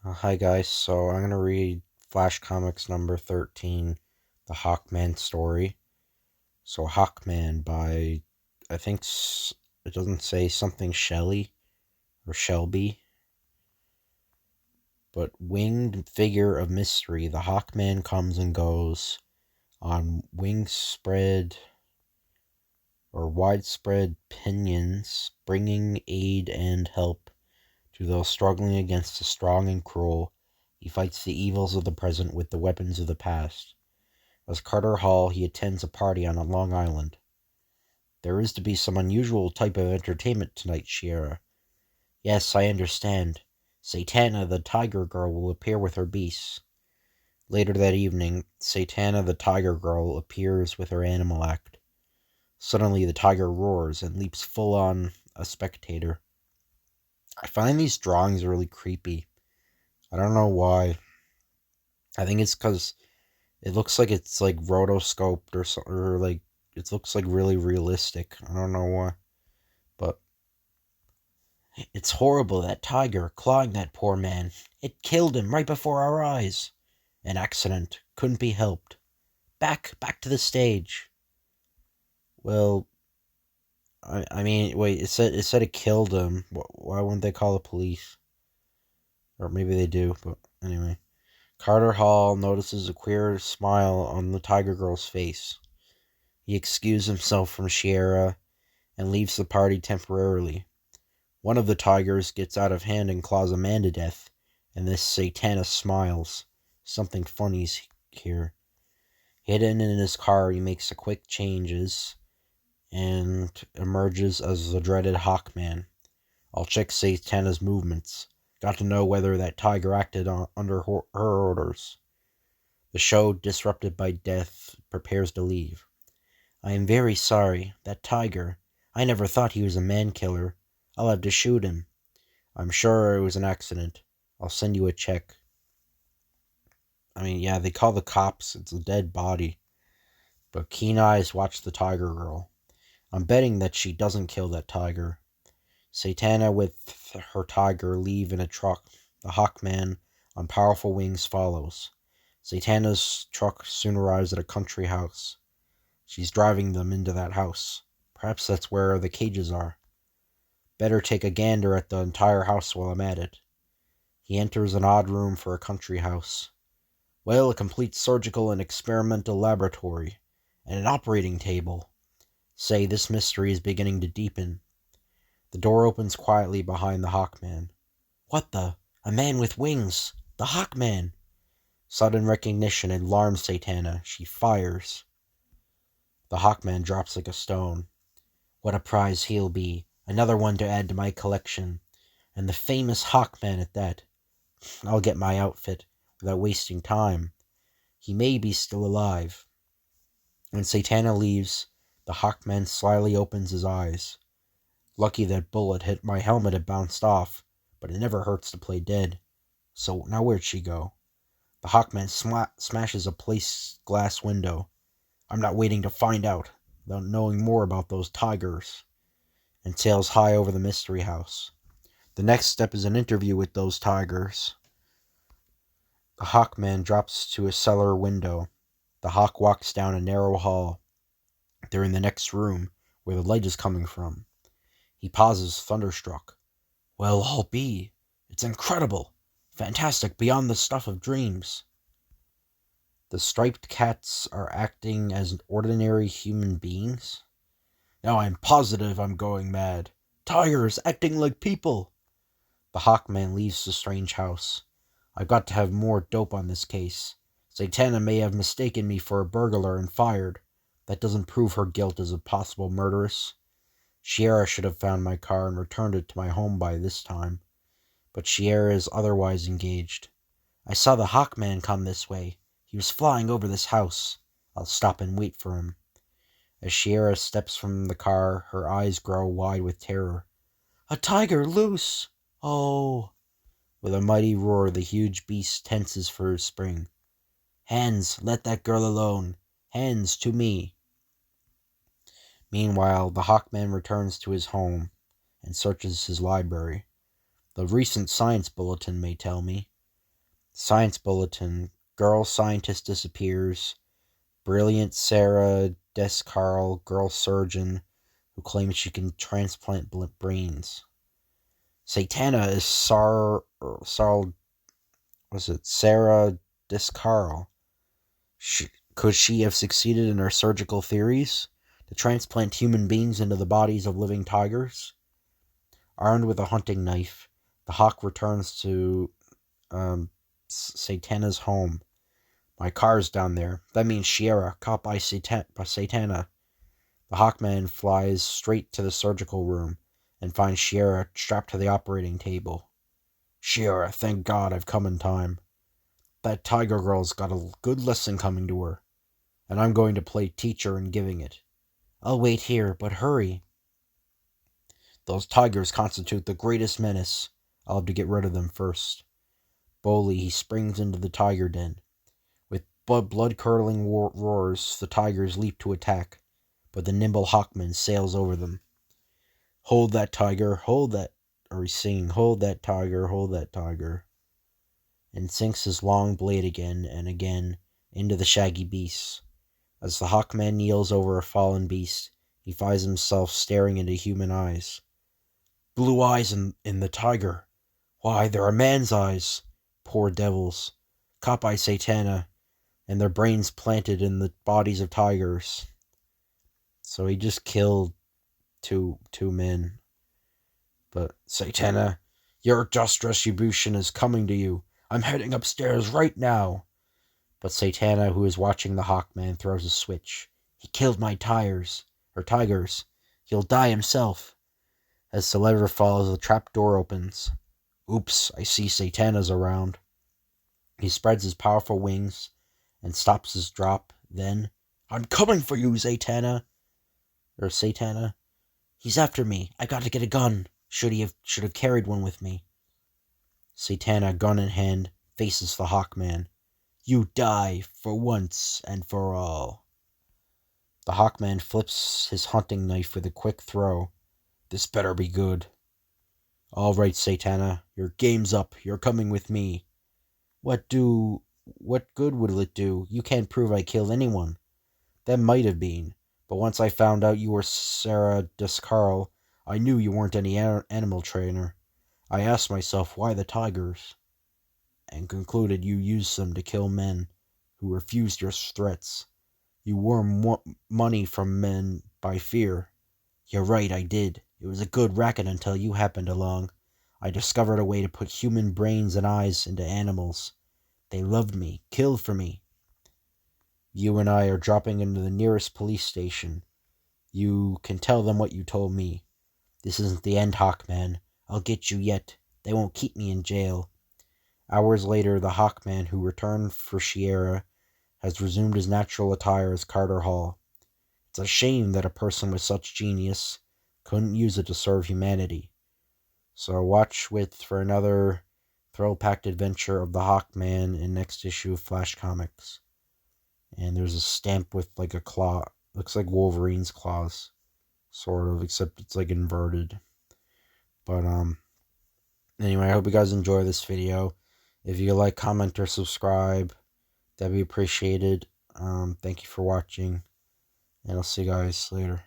Hi guys, so I'm gonna read Flash Comics number 13, the Hawkman story. So Hawkman by, I think it doesn't say something Shelley or Shelby, but winged figure of mystery, the Hawkman comes and goes on wings spread or widespread pinions, bringing aid and help to those struggling against the strong and cruel. He fights the evils of the present with the weapons of the past. As Carter Hall, he attends a party on Long Island. There is to be some unusual type of entertainment tonight, Sierra. Yes, I understand. Satana, the tiger girl, will appear with her beasts. Later that evening, Satana, the tiger girl, appears with her animal act. Suddenly, the tiger roars and leaps full on a spectator. I find these drawings really creepy. I don't know why. I think it's because it looks like it's like rotoscoped or like it looks like really realistic. I don't know why, but it's horrible. That tiger clawing that poor man. It killed him right before our eyes. An accident. Couldn't be helped. Back to the stage. Well, I mean, wait. It said it killed him. Why wouldn't they call the police? Or maybe they do. But anyway, Carter Hall notices a queer smile on the tiger girl's face. He excused himself from Sierra and leaves the party temporarily. One of the tigers gets out of hand and claws a man to death, and this Satana smiles. Something funny's here. Hidden in his car, he makes a quick changes and emerges as the dreaded Hawkman. I'll check Satana's movements. Got to know whether that tiger acted under her orders. The show, disrupted by death, prepares to leave. I am very sorry. That tiger. I never thought he was a man-killer. I'll have to shoot him. I'm sure it was an accident. I'll send you a check. I mean, yeah, they call the cops. It's a dead body. But keen eyes watch the tiger girl. I'm betting that she doesn't kill that tiger. Satana with her tiger leave in a truck. The Hawkman on powerful wings follows. Satana's truck soon arrives at a country house. She's driving them into that house. Perhaps that's where the cages are. Better take a gander at the entire house while I'm at it. He enters an odd room for a country house. Well, a complete surgical and experimental laboratory, and an operating table. Say, this mystery is beginning to deepen. The door opens quietly behind the Hawkman. What the? A man with wings! The Hawkman! Sudden recognition alarms Satana. She fires. The Hawkman drops like a stone. What a prize he'll be. Another one to add to my collection. And the famous Hawkman at that. I'll get my outfit without wasting time. He may be still alive. When Satana leaves, the Hawkman slyly opens his eyes. Lucky that bullet hit my helmet and bounced off, but it never hurts to play dead. So now where'd she go? The Hawkman smashes a plate glass window. I'm not waiting to find out, without knowing more about those tigers, and sails high over the mystery house. The next step is an interview with those tigers. The Hawkman drops to a cellar window. The Hawk walks down a narrow hall. They're in the next room, where the light is coming from. He pauses, thunderstruck. Well, I'll be. It's incredible. Fantastic beyond the stuff of dreams. The striped cats are acting as ordinary human beings? Now I'm positive I'm going mad. Tigers acting like people. The Hawkman leaves the strange house. I've got to have more dope on this case. Satana may have mistaken me for a burglar and fired. That doesn't prove her guilt as a possible murderess. Sierra should have found my car and returned it to my home by this time. But Sierra is otherwise engaged. I saw the Hawkman come this way. He was flying over this house. I'll stop and wait for him. As Sierra steps from the car, her eyes grow wide with terror. A tiger loose! Oh! With a mighty roar, the huge beast tenses for his spring. Hands, let that girl alone. Hands to me. Meanwhile, the Hawkman returns to his home and searches his library. The recent science bulletin may tell me. Science bulletin. Girl scientist disappears. Brilliant Sarah Descarl, girl surgeon, who claims she can transplant brains. Satana is Sarah Descarl. Could she have succeeded in her surgical theories to transplant human beings into the bodies of living tigers? Armed with a hunting knife, the hawk returns to Satana's home. My car's down there. That means Shiera, caught by Satana. The Hawkman flies straight to the surgical room and finds Shiera strapped to the operating table. Shiera, thank God I've come in time. That tiger girl's got a good lesson coming to her, and I'm going to play teacher in giving it. I'll wait here, but hurry. Those tigers constitute the greatest menace. I'll have to get rid of them first. Boldly, he springs into the tiger den. With blood-curdling roars, the tigers leap to attack, but the nimble Hawkman sails over them. Hold that tiger, hold that, or he's singing, hold that tiger, and sinks his long blade again and again into the shaggy beast. As the Hawkman kneels over a fallen beast, he finds himself staring into human eyes. Blue eyes in the tiger. Why, there are man's eyes. Poor devils, caught by Satana, and their brains planted in the bodies of tigers. So he just killed two men. But Satana, your just retribution is coming to you. I'm heading upstairs right now. But Satana, who is watching the Hawkman, throws a switch. He killed my tigers. He'll die himself. As the lever falls, the trap door opens. Oops, I see Satana's around. He spreads his powerful wings and stops his drop. Then, I'm coming for you, Satana. He's after me. I got to get a gun. Should have carried one with me. Satana, gun in hand, faces the Hawkman. You die, for once and for all. The Hawkman flips his hunting knife with a quick throw. This better be good. All right, Satana, your game's up. You're coming with me. What good will it do? You can't prove I killed anyone. That might have been, but once I found out you were Sarah Descarl, I knew you weren't any animal trainer. I asked myself, why the tigers? And concluded you used them to kill men who refused your threats. You worm money from men by fear. You're right, I did. It was a good racket until you happened along. I discovered a way to put human brains and eyes into animals. They loved me, killed for me. You and I are dropping into the nearest police station. You can tell them what you told me. This isn't the end, Hawkman. I'll get you yet. They won't keep me in jail. Hours later, the Hawkman, who returned for Shiera, has resumed his natural attire as Carter Hall. It's a shame that a person with such genius couldn't use it to serve humanity. So watch for another thrill-packed adventure of the Hawkman in next issue of Flash Comics. And there's a stamp with like a claw. Looks like Wolverine's claws, sort of, except it's like inverted. But anyway, I hope you guys enjoy this video. If you like, comment, or subscribe, that'd be appreciated. Thank you for watching, and I'll see you guys later.